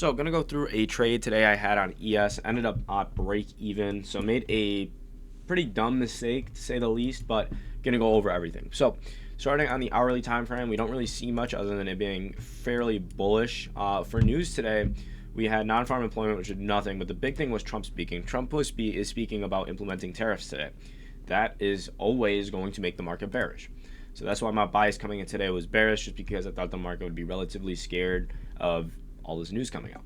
So going to go through a trade today I had on ES. Ended up at break even. So made a pretty dumb mistake to say the least, but going to go over everything. So starting on the hourly time frame, we don't really see much other than it being fairly bullish. For news today, we had non-farm employment, which did nothing, but the big thing was Trump speaking. Trump is speaking about implementing tariffs today. That is always going to make the market bearish. So that's why my bias coming in today was bearish, just because I thought the market would be relatively scared of all this news coming out.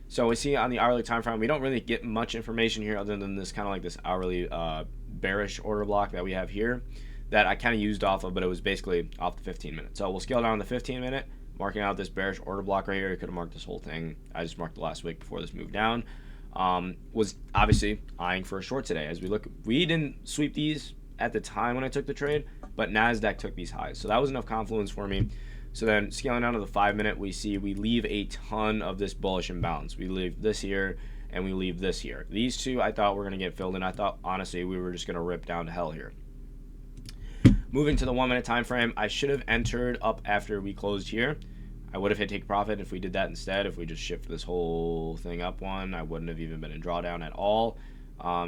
So we see on the hourly time frame, we don't really get much information here other than this kind of like this hourly bearish order block that we have here that I kind of used off of, but it was basically off the 15 minute. So we'll scale down the 15 minute, marking out this bearish order block right here. I could have marked this whole thing. I just marked the last wick before this moved down. Was obviously eyeing for a short today. As we look, we didn't sweep these at the time when I took the trade, but NASDAQ took these highs. So that was enough confluence for me. So then scaling down to the 5 minute, we see we leave a ton of this bullish imbalance. We leave this here and we leave this here. These two I thought were going to get filled, and I thought honestly we were just going to rip down to hell here. Moving to the 1 minute time frame, I should have entered up after we closed here. I would have hit take profit if we did that instead. If we just shift this whole thing up one, I wouldn't have even been in drawdown at all.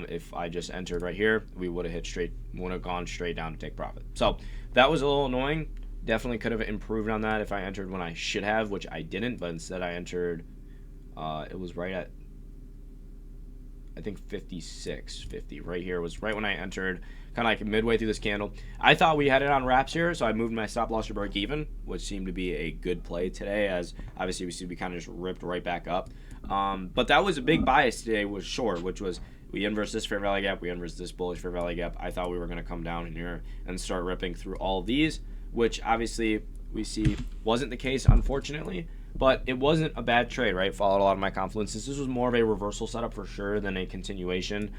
If I just entered right here, we would have gone straight down to take profit. So that was a little annoying. Definitely could have improved on that if I entered when I should have, which I didn't, but instead I entered, it was right at, I think 56.50 right here was right when I entered, kind of like midway through this candle. I thought we had it on wraps here, so I moved my stop loss to break even, which seemed to be a good play today, as obviously we see we kind of just ripped right back up. But that was a big bias today, was short, which was we inverse this fair value gap, we inverse this bullish fair value gap. I thought we were going to come down in here and start ripping through all of these, which obviously we see wasn't the case, unfortunately, but it wasn't a bad trade, right? Followed a lot of my confluences. This was more of a reversal setup for sure than a continuation.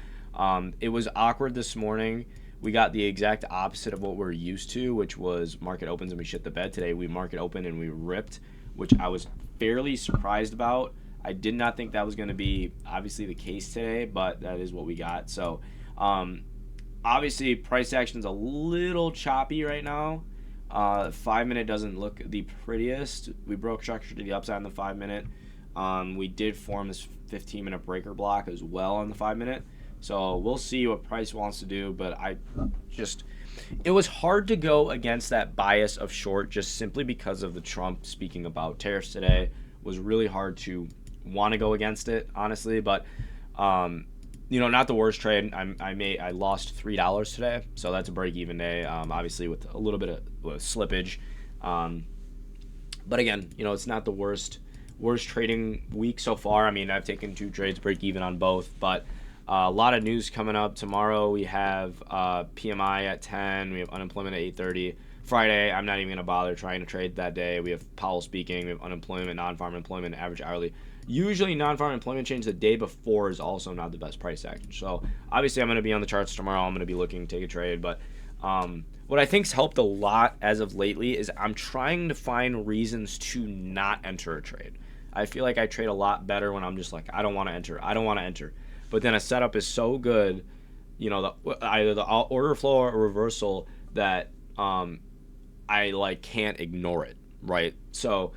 It was awkward this morning. We got the exact opposite of what we're used to, which was market opens and we shit the bed. Today we market open and we ripped, which I was fairly surprised about. I did not think that was going to be obviously the case today, but that is what we got. So obviously price action's a little choppy right now. 5 minute doesn't look the prettiest. We broke structure to the upside in the 5 minute. We did form this 15 minute breaker block as well on the 5 minute. So we'll see what price wants to do, but it was hard to go against that bias of short just simply because of the Trump speaking about tariffs today. It was really hard to want to go against it, honestly, but not the worst trade. I lost $3 today, so that's a break-even day. Obviously with a little bit of slippage, but again, it's not the worst trading week so far. I mean, I've taken 2 trades, break-even on both, but a lot of news coming up tomorrow. We have PMI at 10. We have unemployment at 8:30. Friday, I'm not even going to bother trying to trade that day. We have Powell speaking. We have unemployment, non-farm employment, average hourly. Usually non-farm employment change the day before is also not the best price action. So obviously I'm going to be on the charts tomorrow. I'm going to be looking to take a trade. But what I think's helped a lot as of lately is I'm trying to find reasons to not enter a trade. I feel like I trade a lot better when I'm just like, I don't want to enter. But then a setup is so good, either the order flow or reversal that I can't ignore it, right? So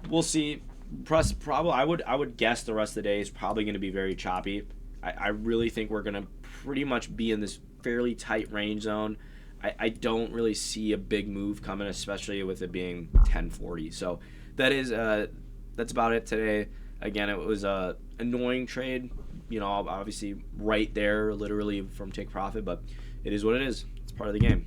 we'll see. Probably I would guess the rest of the day is probably going to be very choppy. I really think we're going to pretty much be in this fairly tight range zone. I don't really see a big move coming, especially with it being 10:40. So that's about it today. Again, it was a annoying trade. Obviously right there, literally from take profit, but it is what it is. It's part of the game.